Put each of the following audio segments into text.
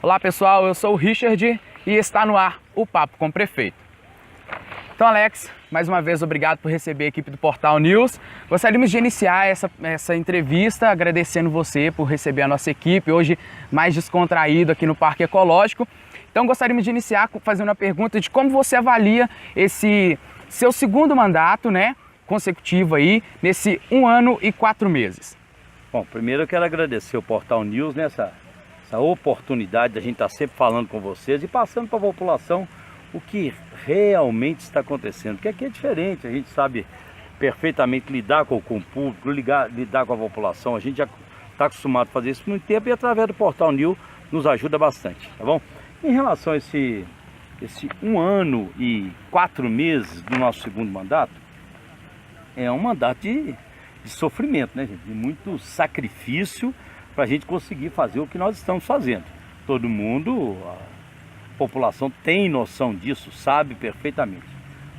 Olá pessoal, eu sou o Richard e está no ar o Papo com o Prefeito. Então Alex, mais uma vez obrigado por receber a equipe do Portal News. Gostaríamos de iniciar essa entrevista agradecendo você por receber a nossa equipe, hoje mais descontraído aqui no Parque Ecológico. Então gostaríamos de iniciar fazendo uma pergunta de como você avalia esse seu segundo mandato, né, consecutivo aí, nesse 1 ano e 4 meses. Bom, primeiro eu quero agradecer o Portal News nessa oportunidade de a gente estar sempre falando com vocês e passando para a população o que realmente está acontecendo. Porque aqui é diferente, a gente sabe perfeitamente lidar com o público, lidar com a população. A gente já está acostumado a fazer isso por muito tempo e através do Portal News nos ajuda bastante, tá bom? Em relação a esse 1 ano e 4 meses do nosso segundo mandato, é um mandato de sofrimento, né, gente? De muito sacrifício para a gente conseguir fazer o que nós estamos fazendo. Todo mundo, a população tem noção disso, sabe perfeitamente.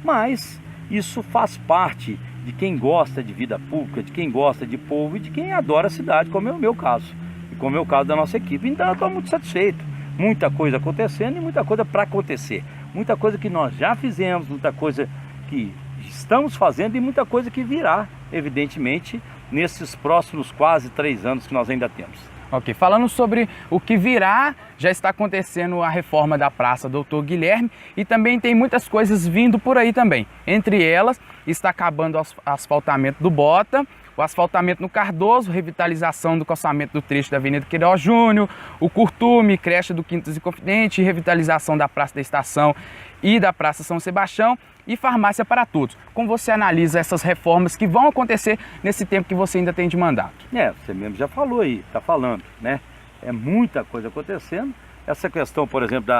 Mas isso faz parte de quem gosta de vida pública, de quem gosta de povo e de quem adora a cidade, como é o meu caso. E como é o caso da nossa equipe. Então eu estou muito satisfeito. Muita coisa acontecendo e muita coisa para acontecer. Muita coisa que nós já fizemos, muita coisa que estamos fazendo e muita coisa que virá, evidentemente, nesses próximos quase 3 anos que nós ainda temos. Ok, falando sobre o que virá, já está acontecendo a reforma da Praça Doutor Guilherme e também tem muitas coisas vindo por aí também. Entre elas, está acabando o asfaltamento do Bota, o asfaltamento no Cardoso, revitalização do calçamento do trecho da Avenida Queiroz Júnior, o Curtume, creche do Quintas e Confidente, revitalização da Praça da Estação e da Praça São Sebastião e farmácia para todos. Como você analisa essas reformas que vão acontecer nesse tempo que você ainda tem de mandato? Você mesmo já falou aí, está falando, né? É muita coisa acontecendo. Essa questão, por exemplo,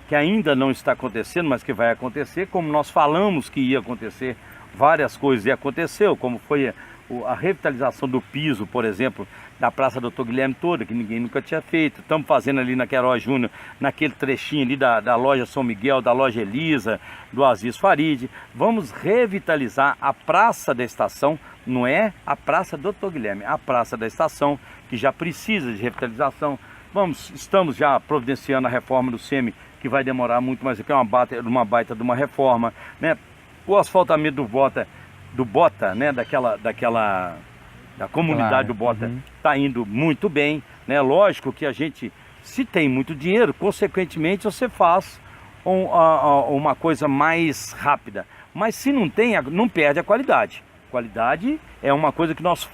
que ainda não está acontecendo, mas que vai acontecer, como nós falamos que ia acontecer, várias coisas e aconteceu, como foi a revitalização do piso, por exemplo, da Praça Doutor Guilherme toda, que ninguém nunca tinha feito. Estamos fazendo ali na Queiroz Júnior, naquele trechinho ali da loja São Miguel, da loja Elisa, do Aziz Farid. Vamos revitalizar a Praça da Estação, não é a Praça Doutor Guilherme, a Praça da Estação, que já precisa de revitalização. Estamos já providenciando a reforma do SEMI, que vai demorar muito, mas que é uma baita de uma reforma, né? O asfaltamento do Bota, né, da comunidade do Bota, está indo muito bem, né? Lógico que a gente, se tem muito dinheiro, consequentemente você faz uma coisa mais rápida, mas se não tem, não perde a qualidade. Qualidade é uma coisa que nós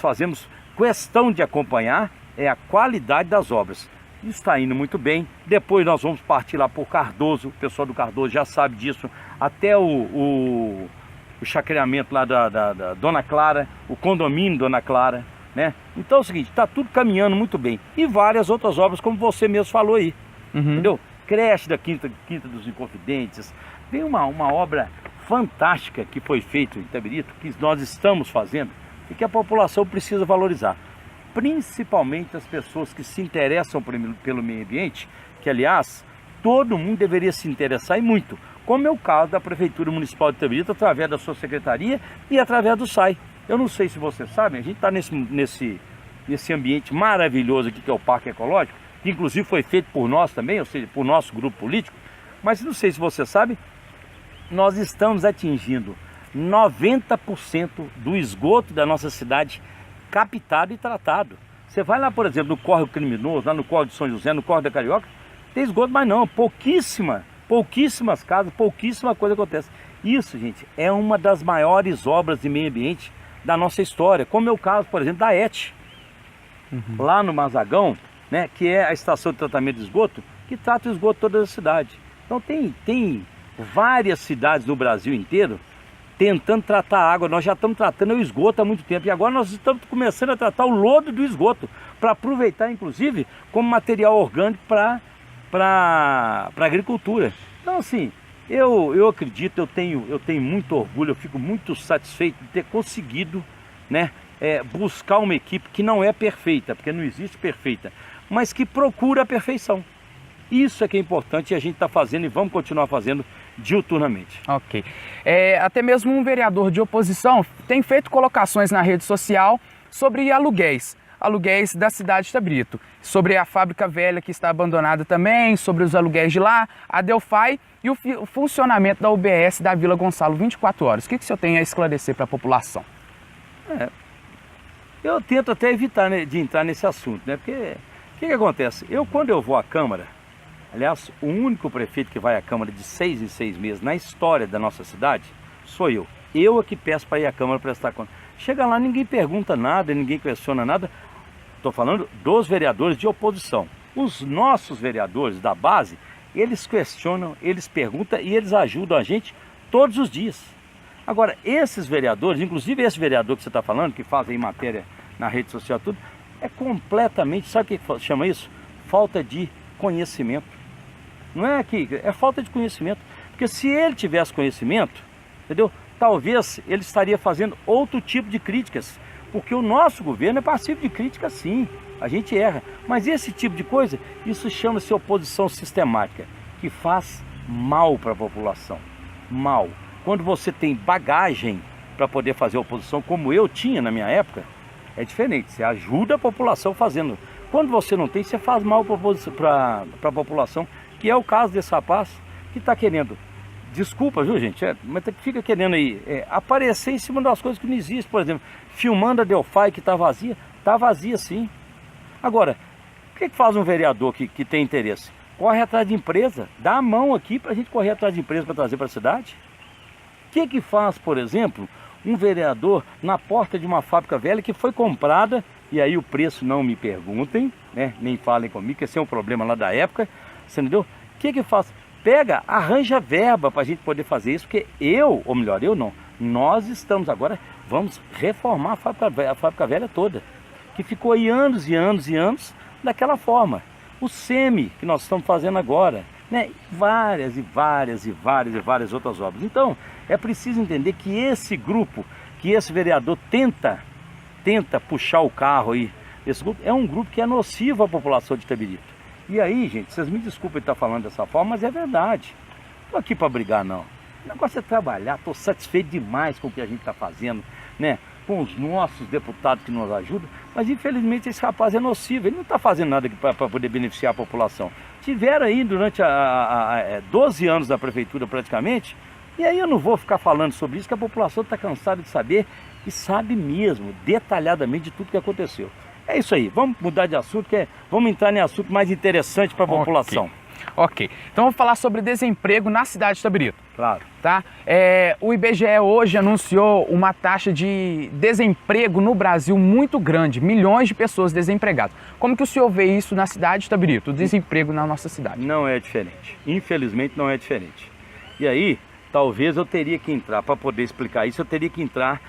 fazemos questão de acompanhar, é a qualidade das obras. Está indo muito bem. Depois nós vamos partir lá por Cardoso, o pessoal do Cardoso já sabe disso, até o chacreamento lá da Dona Clara, o condomínio Dona Clara, né? Então é o seguinte, está tudo caminhando muito bem. E várias outras obras, como você mesmo falou aí, entendeu? Creche da Quinta dos Inconfidentes. Tem uma obra fantástica que foi feita em Itabirito, que nós estamos fazendo e que a população precisa valorizar. Principalmente as pessoas que se interessam pelo meio ambiente, que aliás, todo mundo deveria se interessar e muito, como é o caso da Prefeitura Municipal de Itabirito, através da sua secretaria e através do SAI. Eu não sei se vocês sabem, a gente está nesse ambiente maravilhoso aqui que é o Parque Ecológico, que inclusive foi feito por nós também, ou seja, por nosso grupo político, mas não sei se vocês sabem, nós estamos atingindo 90% do esgoto da nossa cidade captado e tratado. Você vai lá, por exemplo, no Córrego Criminoso, lá no Córrego de São José, no Córrego da Carioca, tem esgoto, mas não, pouquíssimas casas, pouquíssima coisa acontece. Isso, gente, é uma das maiores obras de meio ambiente da nossa história, como é o caso, por exemplo, da ET, lá no Mazagão, né, que é a estação de tratamento de esgoto, que trata o esgoto toda a cidade. Então tem várias cidades no Brasil inteiro tentando tratar a água. Nós já estamos tratando o esgoto há muito tempo e agora nós estamos começando a tratar o lodo do esgoto para aproveitar, inclusive, como material orgânico para a agricultura. Então, assim, eu acredito, eu tenho muito orgulho, eu fico muito satisfeito de ter conseguido, né, buscar uma equipe que não é perfeita, porque não existe perfeita, mas que procura a perfeição. Isso é que é importante e a gente está fazendo e vamos continuar fazendo diuturnamente. Ok. Até mesmo um vereador de oposição tem feito colocações na rede social sobre aluguéis da cidade de Itabirito. sobre a fábrica velha que está abandonada também, sobre os aluguéis de lá, a Delphi e o funcionamento da UBS da Vila Gonçalo 24 horas. O que o senhor tem a esclarecer para a população? Eu tento até evitar, né, de entrar nesse assunto, né? Porque o que acontece? Quando eu vou à Câmara, aliás, o único prefeito que vai à Câmara de 6 em 6 meses na história da nossa cidade sou eu. Eu é que peço para ir à Câmara prestar conta. Chega lá, ninguém pergunta nada, ninguém questiona nada. Estou falando dos vereadores de oposição. Os nossos vereadores da base, eles questionam, eles perguntam e eles ajudam a gente todos os dias. Agora, esses vereadores, inclusive esse vereador que você está falando, que faz aí matéria na rede social, tudo, é completamente, sabe o que chama isso? Falta de conhecimento. Não é que é falta de conhecimento. Porque se ele tivesse conhecimento, entendeu? Talvez ele estaria fazendo outro tipo de críticas. Porque o nosso governo é passivo de crítica, sim. A gente erra. Mas esse tipo de coisa, isso chama-se oposição sistemática, que faz mal para a população. Mal. Quando você tem bagagem para poder fazer oposição, como eu tinha na minha época, é diferente. Você ajuda a população fazendo. Quando você não tem, você faz mal para a população, que é o caso desse rapaz que está querendo, desculpa, viu, gente, mas fica querendo aí aparecer em cima das coisas que não existem. Por exemplo, filmando a Delphi que está vazia sim. Agora, o que faz um vereador que tem interesse? Corre atrás de empresa, dá a mão aqui para a gente correr atrás de empresa para trazer para a cidade. O que faz, por exemplo, um vereador na porta de uma fábrica velha que foi comprada, e aí o preço não me perguntem, né? Nem falem comigo, que esse é um problema lá da época, você entendeu? O que faz? Pega, arranja verba para a gente poder fazer isso, porque ou melhor, eu não, nós estamos agora, vamos reformar a fábrica velha toda, que ficou aí anos e anos e anos daquela forma. O SEMI, que nós estamos fazendo agora, né? Várias outras obras. Então, é preciso entender que esse grupo, que esse vereador tenta puxar o carro aí, esse grupo é um grupo que é nocivo à população de Itabirito. E aí, gente, vocês me desculpem estar falando dessa forma, mas é verdade. Não estou aqui para brigar, não. O negócio é trabalhar, estou satisfeito demais com o que a gente está fazendo, né? Com os nossos deputados que nos ajudam, mas infelizmente esse rapaz é nocivo, ele não está fazendo nada para poder beneficiar a população. Tiveram aí durante 12 anos da prefeitura praticamente, e aí eu não vou ficar falando sobre isso, que a população está cansada de saber, e sabe mesmo, detalhadamente, de tudo que aconteceu. É isso aí, vamos mudar de assunto, vamos entrar em assunto mais interessante para a população. Ok, então vamos falar sobre desemprego na cidade de Itabirito. Claro. Tá? O IBGE hoje anunciou uma taxa de desemprego no Brasil muito grande, milhões de pessoas desempregadas. Como que o senhor vê isso na cidade de Itabirito, o desemprego na nossa cidade? Não é diferente, infelizmente não é diferente. E aí, talvez eu teria que entrar, para poder explicar isso, eu teria que entrar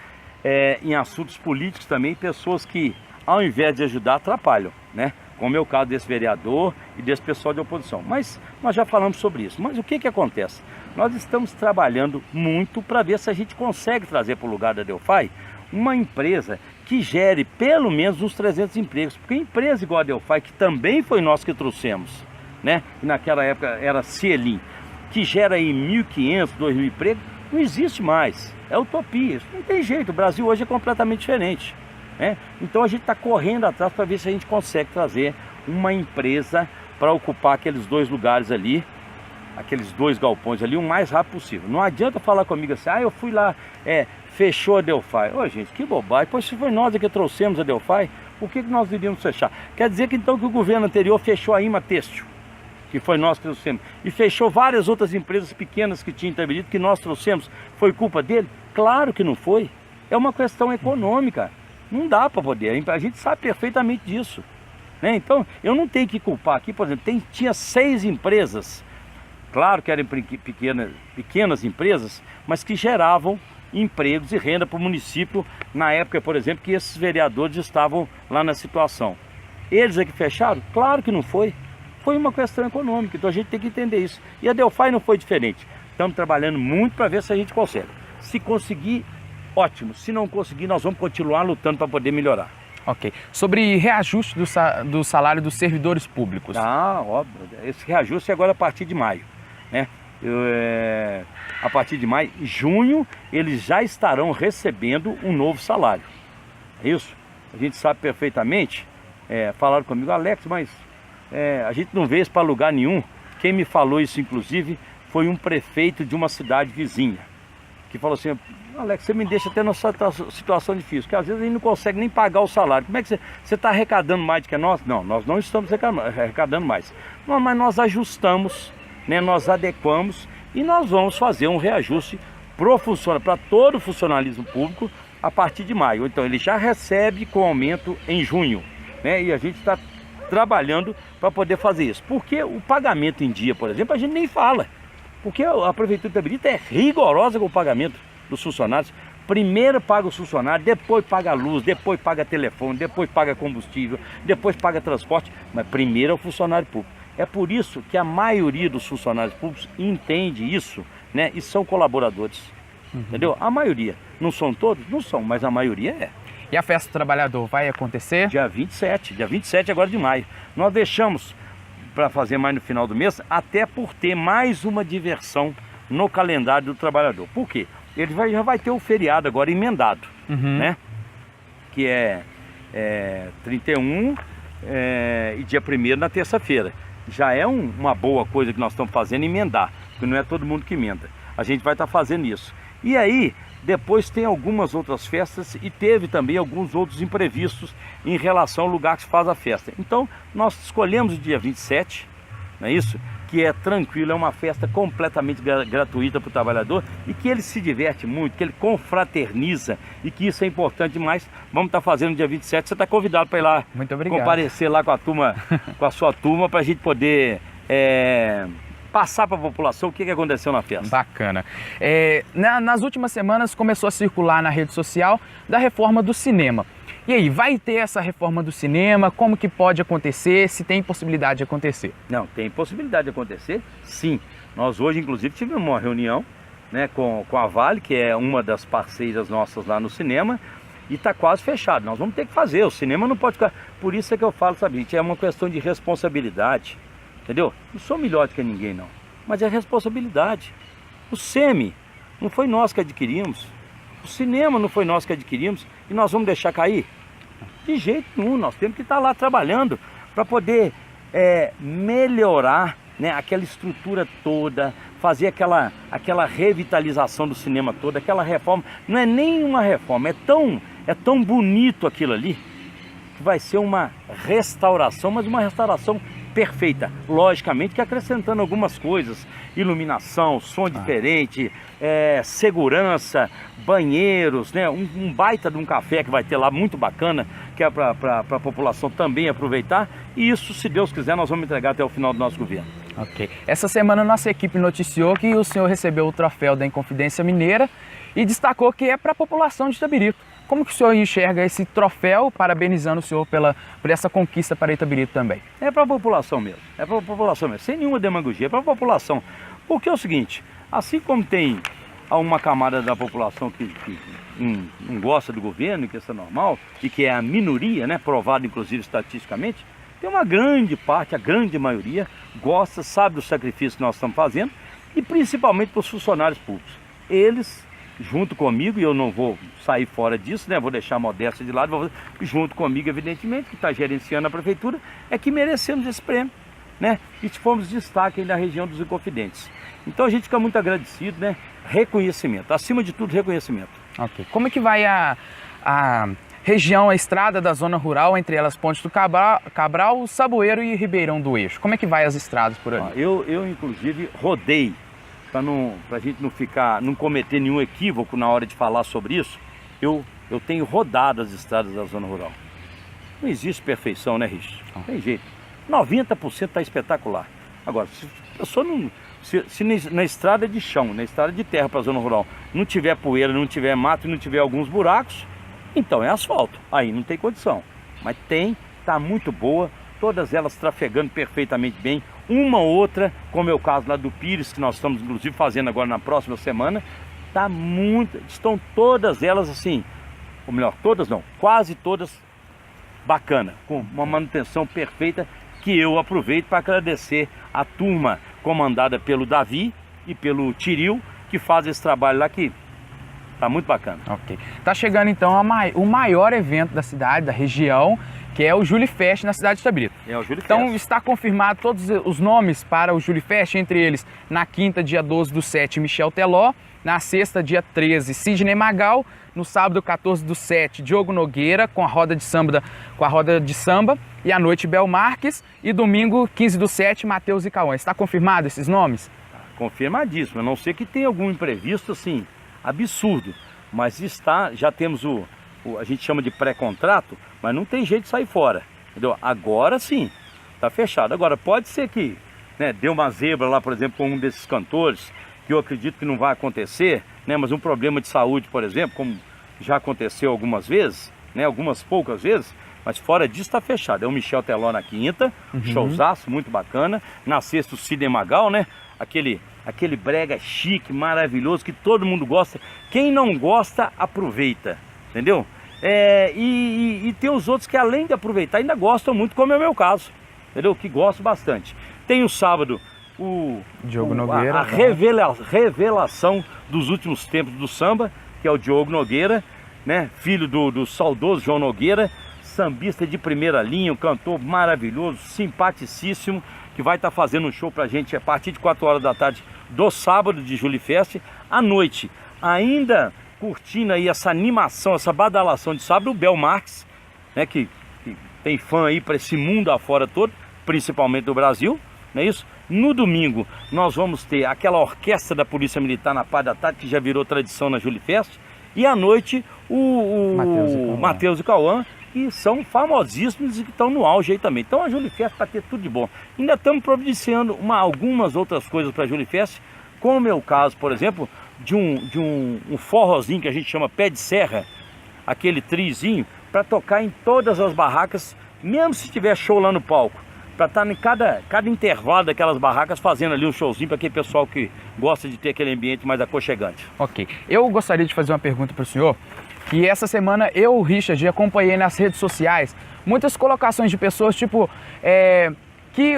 em assuntos políticos também, pessoas que, ao invés de ajudar, atrapalham, né? Como é o caso desse vereador e desse pessoal de oposição. Mas nós já falamos sobre isso. Mas o que acontece? Nós estamos trabalhando muito para ver se a gente consegue trazer para o lugar da Delphi uma empresa que gere pelo menos uns 300 empregos. Porque empresa igual a Delphi, que também foi nós que trouxemos, né? E naquela época era Cielim, que gera aí 1.500, 2.000 empregos, não existe mais. É utopia. Não tem jeito. O Brasil hoje é completamente diferente. Então a gente está correndo atrás para ver se a gente consegue trazer uma empresa para ocupar aqueles 2 lugares ali, aqueles 2 galpões ali, o mais rápido possível. Não adianta falar comigo assim, eu fui lá, fechou a Delphi. Ô gente, que bobagem, pois se foi nós que trouxemos a Delphi, por que nós iríamos fechar? Quer dizer que então que o governo anterior fechou a Ima Têxtil, que foi nós que trouxemos, e fechou várias outras empresas pequenas que tinham Itabirito, que nós trouxemos, foi culpa dele? Claro que não foi, é uma questão econômica. Não dá para poder, a gente sabe perfeitamente disso, né? Então, eu não tenho que culpar aqui, por exemplo, tinha 6 empresas, claro que eram pequenas empresas, mas que geravam empregos e renda para o município, na época, por exemplo, que esses vereadores estavam lá na situação. Eles é que fecharam? Claro que não foi. Foi uma questão econômica, então a gente tem que entender isso. E a Delphi não foi diferente. Estamos trabalhando muito para ver se a gente consegue. Se conseguir, ótimo. Se não conseguir, nós vamos continuar lutando para poder melhorar. Ok. Sobre reajuste do salário dos servidores públicos. Óbvio. Esse reajuste é agora a partir de maio, né? A partir de maio, junho, eles já estarão recebendo um novo salário. É isso? A gente sabe perfeitamente falaram comigo, Alex, mas a gente não vê isso para lugar nenhum. Quem me falou isso, inclusive, foi um prefeito de uma cidade vizinha, que falou assim, Alex, você me deixa até numa situação difícil, porque às vezes a gente não consegue nem pagar o salário. Como é que você está arrecadando mais do que nós? Não, nós não estamos arrecadando mais. Não, mas nós ajustamos, né, nós adequamos e nós vamos fazer um reajuste para todo o funcionalismo público a partir de maio. Então ele já recebe com aumento em junho, né, e a gente está trabalhando para poder fazer isso. Porque o pagamento em dia, por exemplo, a gente nem fala. Porque a Prefeitura de Itabirito é rigorosa com o pagamento dos funcionários. Primeiro paga os funcionários, depois paga a luz, depois paga telefone, depois paga combustível, depois paga transporte, mas primeiro é o funcionário público. É por isso que a maioria dos funcionários públicos entende isso, né? E são colaboradores, entendeu? A maioria. Não são todos? Não são, mas a maioria é. E a Festa do Trabalhador vai acontecer? Dia 27 agora de maio. Nós deixamos para fazer mais no final do mês, até por ter mais uma diversão no calendário do trabalhador. Por quê? Ele já vai ter o feriado agora emendado, né? Que é 31 e dia 1º na terça-feira. Já é uma boa coisa que nós estamos fazendo, emendar, porque não é todo mundo que emenda. A gente vai estar fazendo isso. E aí, depois tem algumas outras festas e teve também alguns outros imprevistos em relação ao lugar que se faz a festa. Então, nós escolhemos o dia 27, não é isso? Que é tranquilo, é uma festa completamente gratuita para o trabalhador e que ele se diverte muito, que ele confraterniza e que isso é importante demais. Vamos estar fazendo no dia 27, você está convidado para ir lá. Muito obrigado. Comparecer lá com a turma, com a sua turma, para a gente poder passar para a população o que aconteceu na festa. Bacana. Nas últimas semanas começou a circular na rede social da reforma do cinema. E aí, vai ter essa reforma do cinema? Como que pode acontecer? Se tem possibilidade de acontecer? Não, tem possibilidade de acontecer, sim. Nós hoje, inclusive, tivemos uma reunião, né, com a Vale, que é uma das parceiras nossas lá no cinema, e está quase fechado. Nós vamos ter que fazer, o cinema não pode ficar... Por isso é que eu falo, sabe, gente, é uma questão de responsabilidade, entendeu? Não sou melhor do que ninguém, não, mas é responsabilidade. O SEMI não foi nós que adquirimos, o cinema não foi nós que adquirimos, e nós vamos deixar cair? De jeito nenhum, nós temos que estar lá trabalhando para poder melhorar, né, aquela estrutura toda, fazer aquela revitalização do cinema todo, aquela reforma. Não é nem uma reforma, é tão bonito aquilo ali, que vai ser uma restauração, mas uma restauração perfeita, logicamente que acrescentando algumas coisas, iluminação, som diferente, segurança, banheiros, né? Um baita de um café que vai ter lá, muito bacana, que é para a população também aproveitar, e isso, se Deus quiser, nós vamos entregar até o final do nosso governo. Ok. Essa semana nossa equipe noticiou que o senhor recebeu o troféu da Inconfidência Mineira e destacou que é para a população de Itabirito. Como que o senhor enxerga esse troféu, parabenizando o senhor por essa conquista para Itabirito também? É para a população mesmo, sem nenhuma demagogia, é para a população. Porque é o seguinte, assim como tem uma camada da população que não gosta do governo, que isso é normal, e que é a minoria, né, provado inclusive estatisticamente, tem uma grande parte, a grande maioria, gosta, sabe do sacrifício que nós estamos fazendo, e principalmente para os funcionários públicos. Eles, junto comigo, e eu não vou sair fora disso, né? Vou deixar a modéstia de lado, junto comigo, evidentemente, que está gerenciando a prefeitura, é que merecemos esse prêmio, né? E fomos destaque aí na região dos Inconfidentes. Então a gente fica muito agradecido, né? Reconhecimento, acima de tudo, reconhecimento. Ok. Como é que vai a região, a estrada da zona rural, entre elas Ponte do Cabral, Saboeiro e Ribeirão do Eixo? Como é que vai as estradas por ali? Eu inclusive, rodei, para a gente não cometer nenhum equívoco na hora de falar sobre isso, eu tenho rodado as estradas da zona rural. Não existe perfeição, né, Rich? Não tem jeito. 90% está espetacular. Agora, se na estrada de chão, na estrada de terra para a zona rural, não tiver poeira, não tiver mato, não tiver alguns buracos, então é asfalto. Aí não tem condição. Mas está muito boa, todas elas trafegando perfeitamente bem. Uma ou outra, como é o caso lá do Pires, que nós estamos inclusive fazendo agora na próxima semana, estão todas elas assim, ou melhor, todas não, quase todas bacana, com uma manutenção perfeita, que eu aproveito para agradecer a turma comandada pelo Davi e pelo Tiril, que faz esse trabalho lá que tá muito bacana. Ok. Tá chegando então o maior evento da cidade, da região, que é o Julifest na cidade de Itabirito. É o Julifest. Então está confirmado todos os nomes para o Julifest, entre eles na quinta, dia 12/7, Michel Teló, na sexta, dia 13, Sidney Magal, no sábado, 14/7, Diogo Nogueira, com a roda de samba, e à noite, Bel Marques, e domingo, 15/7, Matheus e Cauã. Está confirmado esses nomes? Confirmadíssimo, a não ser que tenha algum imprevisto, assim, absurdo, mas já temos a gente chama de pré-contrato, mas não tem jeito de sair fora, entendeu? Agora sim, tá fechado. Agora, pode ser que, né, dê uma zebra lá, por exemplo, com um desses cantores, que eu acredito que não vai acontecer, né, mas um problema de saúde, por exemplo, como já aconteceu algumas vezes, né, algumas poucas vezes, mas fora disso está fechado. É o Michel Teló na quinta, showzaço, muito bacana. Na sexta, o Sidney Magal, né, aquele brega chique, maravilhoso, que todo mundo gosta. Quem não gosta, aproveita, entendeu? E tem os outros que, além de aproveitar, ainda gostam muito, como é o meu caso, entendeu? Que gosto bastante. Tem o sábado, Diogo Nogueira, a revelação dos últimos tempos do samba, que é o Diogo Nogueira, né? Filho do saudoso João Nogueira, sambista de primeira linha, um cantor maravilhoso, simpaticíssimo, que vai estar fazendo um show pra gente a partir de 4 horas da tarde do sábado de Julifest. À noite, ainda curtindo aí essa animação, essa badalação de sábado, o Bel Marques, né, que tem fã aí para esse mundo afora todo, principalmente do Brasil, não é isso? No domingo nós vamos ter aquela orquestra da Polícia Militar na parte da tarde, que já virou tradição na Julifest, e à noite o Matheus e Cauã, que são famosíssimos e que estão no auge aí também. Então a Julifest vai ter tudo de bom. Ainda estamos providenciando algumas outras coisas para a Julifest, como é o caso, por exemplo, de um forrozinho que a gente chama pé de serra, aquele trizinho, para tocar em todas as barracas, mesmo se tiver show lá no palco, para estar em cada intervalo daquelas barracas fazendo ali um showzinho para aquele pessoal que gosta de ter aquele ambiente mais aconchegante. Ok. Eu gostaria de fazer uma pergunta para o senhor, que essa semana eu, Richard, acompanhei nas redes sociais muitas colocações de pessoas, tipo, que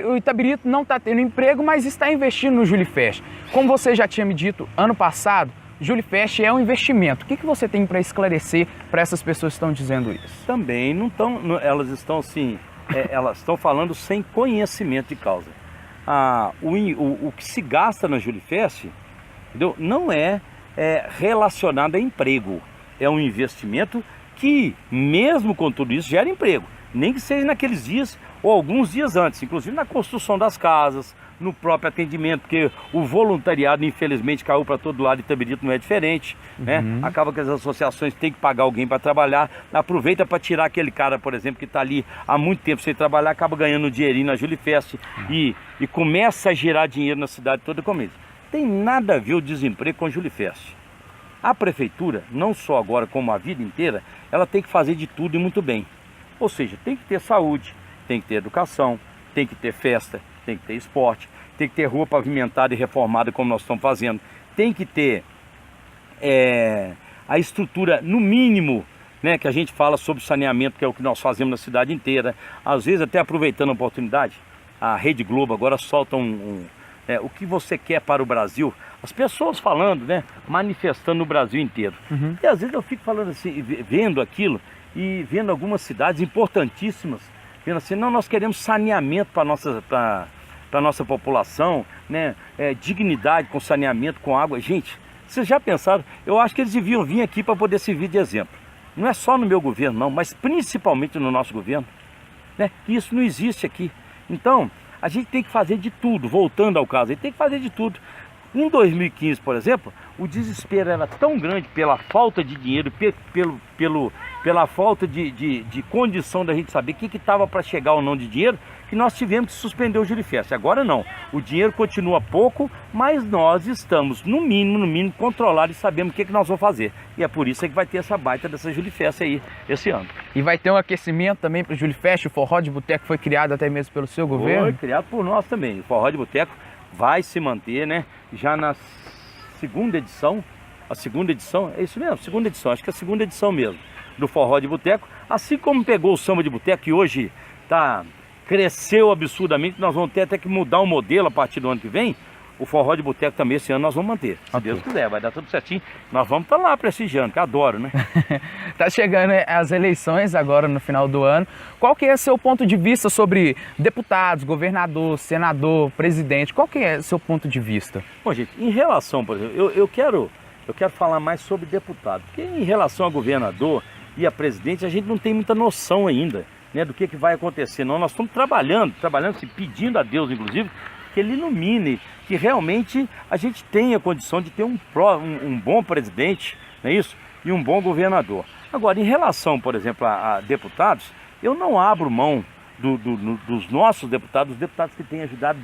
o Itabirito não está tendo emprego, mas está investindo no Julifest. Como você já tinha me dito ano passado, Julifest é um investimento. O que você tem para esclarecer para essas pessoas que estão dizendo isso? Também não estão, elas estão assim, elas estão falando sem conhecimento de causa. O que se gasta na Julifest, entendeu? Não é relacionado a emprego. É um investimento que, mesmo com tudo isso, gera emprego. Nem que seja naqueles dias ou alguns dias antes, inclusive na construção das casas, no próprio atendimento, porque o voluntariado, infelizmente, caiu para todo lado, e Itabirito não é diferente, né? Acaba que as associações têm que pagar alguém para trabalhar, aproveita para tirar aquele cara, por exemplo, que está ali há muito tempo sem trabalhar, acaba ganhando um dinheirinho na Julifest e começa a girar dinheiro na cidade toda como isso. Tem nada a ver o desemprego com a Julifest. A prefeitura, não só agora como a vida inteira, ela tem que fazer de tudo e muito bem. Ou seja, tem que ter saúde, tem que ter educação, tem que ter festa, tem que ter esporte, tem que ter rua pavimentada e reformada como nós estamos fazendo, tem que ter a estrutura no mínimo, né, que a gente fala sobre saneamento, que é o que nós fazemos na cidade inteira. Às vezes, até aproveitando a oportunidade, a Rede Globo agora solta o que você quer para o Brasil, as pessoas falando, né, manifestando no Brasil inteiro. E às vezes eu fico falando assim, vendo aquilo e vendo algumas cidades importantíssimas, vendo assim, não, nós queremos saneamento para a nossa população, né, dignidade com saneamento, com água. Gente, vocês já pensaram? Eu acho que eles deviam vir aqui para poder servir de exemplo. Não é só no meu governo não, mas principalmente no nosso governo, né, que isso não existe aqui. Então, a gente tem que fazer de tudo, voltando ao caso, a gente tem que fazer de tudo. Em 2015, por exemplo, o desespero era tão grande pela falta de dinheiro, pela falta de condição da gente saber o que estava para chegar ou não de dinheiro, que nós tivemos que suspender o Julifest. Agora não, o dinheiro continua pouco, mas nós estamos, no mínimo, controlados e sabemos o que nós vamos fazer. E é por isso que vai ter essa baita dessa Julifest aí, esse ano. E vai ter um aquecimento também para o Julifest, o Forró de Boteco foi criado até mesmo pelo seu governo? Foi criado por nós também, o Forró de Boteco vai se manter, né? Já na segunda edição, é isso mesmo, segunda edição, acho que é a segunda edição mesmo, do Forró de Boteco, assim como pegou o samba de boteco, que hoje cresceu absurdamente, nós vamos ter até que mudar o modelo a partir do ano que vem. o Forró de Boteco também esse ano nós vamos manter. Se Deus quiser, vai dar tudo certinho. Nós vamos estar lá prestigiando, que eu adoro, né? Tá chegando as eleições agora no final do ano. Qual que é seu ponto de vista sobre deputados, governador, senador, presidente? Qual que é seu ponto de vista? Bom, gente, em relação, por exemplo, eu quero falar mais sobre deputado, porque em relação a governador e a presidente, a gente não tem muita noção ainda, né, do que vai acontecer. Não, nós estamos trabalhando, assim, pedindo a Deus, inclusive, que Ele ilumine, que realmente a gente tenha condição de ter um bom presidente, não é isso? E um bom governador. Agora, em relação, por exemplo, a deputados, eu não abro mão dos nossos deputados, os deputados que têm ajudado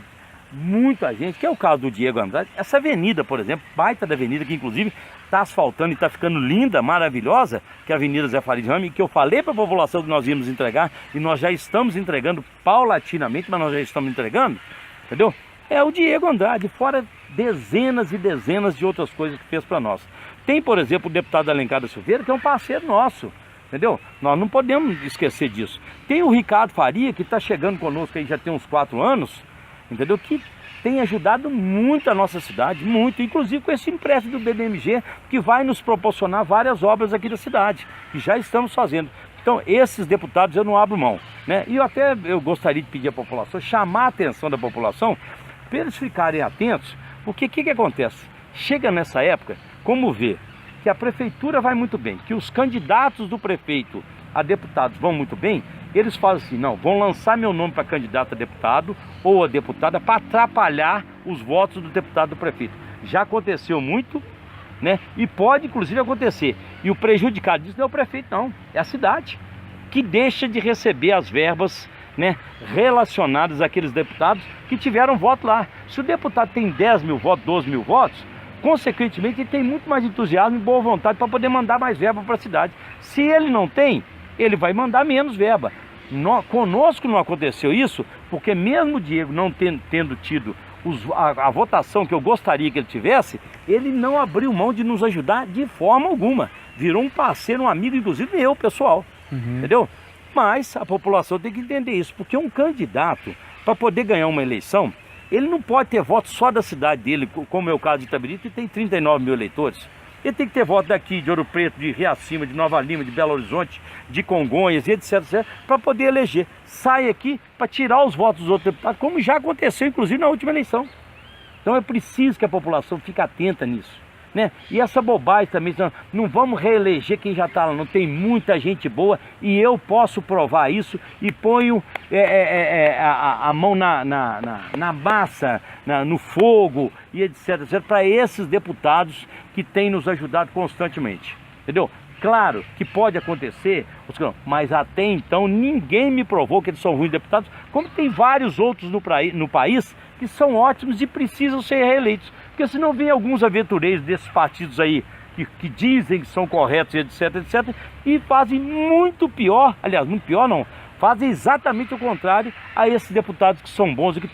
muito a gente, que é o caso do Diego Andrade. Essa avenida, por exemplo, baita da avenida, que inclusive está asfaltando e está ficando linda, maravilhosa, que é a Avenida Zé Faria de Ramos, que eu falei para a população que nós íamos entregar, e nós já estamos entregando paulatinamente, mas nós já estamos entregando, entendeu? É o Diego Andrade, fora dezenas e dezenas de outras coisas que fez para nós. Tem, por exemplo, o deputado Alencar da Silveira, que é um parceiro nosso, entendeu? Nós não podemos esquecer disso. Tem o Ricardo Faria, que está chegando conosco aí já tem uns 4 anos, entendeu? Que tem ajudado muito a nossa cidade, muito, inclusive com esse empréstimo do BDMG, que vai nos proporcionar várias obras aqui da cidade, que já estamos fazendo. Então, esses deputados eu não abro mão, né? E eu gostaria de pedir à população, chamar a atenção da população, para eles ficarem atentos, porque o que acontece? Chega nessa época, como vê, que a prefeitura vai muito bem, que os candidatos do prefeito a deputados vão muito bem, eles falam assim, não, vão lançar meu nome para candidato a deputado ou a deputada para atrapalhar os votos do deputado do prefeito. Já aconteceu muito, né? E pode inclusive acontecer. E o prejudicado disso não é o prefeito não, é a cidade, que deixa de receber as verbas, né, relacionadas àqueles deputados que tiveram voto lá. Se o deputado tem 10 mil votos, 12 mil votos, consequentemente ele tem muito mais entusiasmo e boa vontade para poder mandar mais verba para a cidade. Se ele não tem, ele vai mandar menos verba. Conosco não aconteceu isso, porque mesmo o Diego não tendo tido a votação que eu gostaria que ele tivesse, ele não abriu mão de nos ajudar de forma alguma. Virou um parceiro, um amigo, inclusive eu, pessoal. Entendeu? Mas a população tem que entender isso, porque um candidato, para poder ganhar uma eleição, ele não pode ter voto só da cidade dele, como é o caso de Itabirito, que tem 39 mil eleitores. Ele tem que ter voto daqui, de Ouro Preto, de Riacima, de Nova Lima, de Belo Horizonte, de Congonhas, etc, para poder eleger. Sai aqui para tirar os votos dos outros deputados, como já aconteceu, inclusive, na última eleição. Então é preciso que a população fique atenta nisso, né? E essa bobagem também, não vamos reeleger quem já está lá, não tem muita gente boa, e eu posso provar isso, e ponho a mão na massa, no fogo, e etc, para esses deputados que têm nos ajudado constantemente, entendeu? Claro que pode acontecer, mas até então ninguém me provou que eles são ruins deputados, como tem vários outros no país que são ótimos e precisam ser reeleitos. Porque senão vem alguns aventureiros desses partidos aí que dizem que são corretos, etc, e fazem muito pior, aliás, muito pior não, fazem exatamente o contrário a esses deputados que são bons e que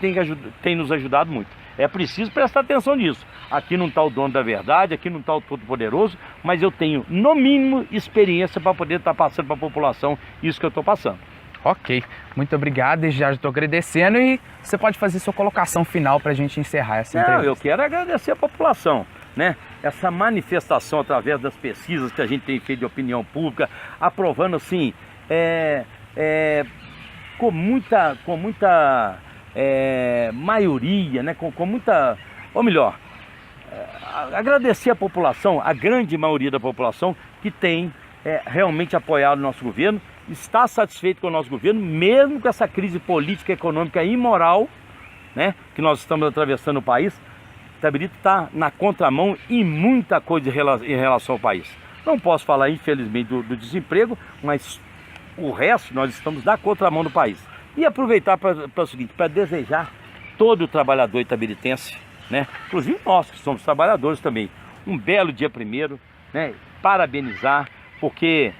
têm nos ajudado muito. É preciso prestar atenção nisso. Aqui não está o dono da verdade, aqui não está o Todo-Poderoso, mas eu tenho, no mínimo, experiência para poder estar passando para a população isso que eu estou passando. Ok, muito obrigado, desde já estou agradecendo, e você pode fazer sua colocação final para a gente encerrar essa entrevista. Eu quero agradecer a população, né? Essa manifestação através das pesquisas que a gente tem feito de opinião pública, aprovando assim, com muita maioria, né? Com muita, ou melhor, agradecer a população, a grande maioria da população que tem realmente apoiado o nosso governo, está satisfeito com o nosso governo, mesmo com essa crise política, econômica e imoral, né, que nós estamos atravessando o país. Itabirito está na contramão em muita coisa em relação ao país. Não posso falar, infelizmente, do desemprego, mas o resto nós estamos na contramão do país. E aproveitar para o seguinte, para desejar todo o trabalhador itabiritense, né, inclusive nós que somos trabalhadores também, um belo dia 1º, né, parabenizar, porque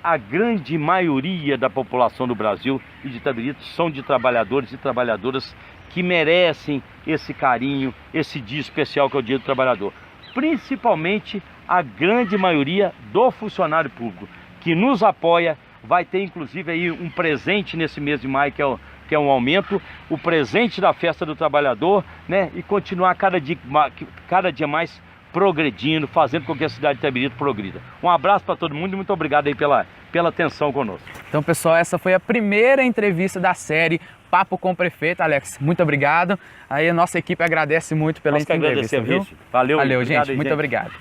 a grande maioria da população do Brasil e de Itabirito são de trabalhadores e trabalhadoras que merecem esse carinho, esse dia especial que é o Dia do Trabalhador. Principalmente a grande maioria do funcionário público, que nos apoia, vai ter inclusive aí um presente nesse mês de maio, que que é um aumento, o presente da festa do trabalhador, né? E continuar cada dia mais progredindo, fazendo com que a cidade de Itabirito progrida. Um abraço para todo mundo e muito obrigado aí pela atenção conosco. Então, pessoal, essa foi a primeira entrevista da série Papo com o Prefeito. Alex, muito obrigado. Aí a nossa equipe agradece muito pela entrevista, viu? Valeu, Valeu, gente. Muito obrigado.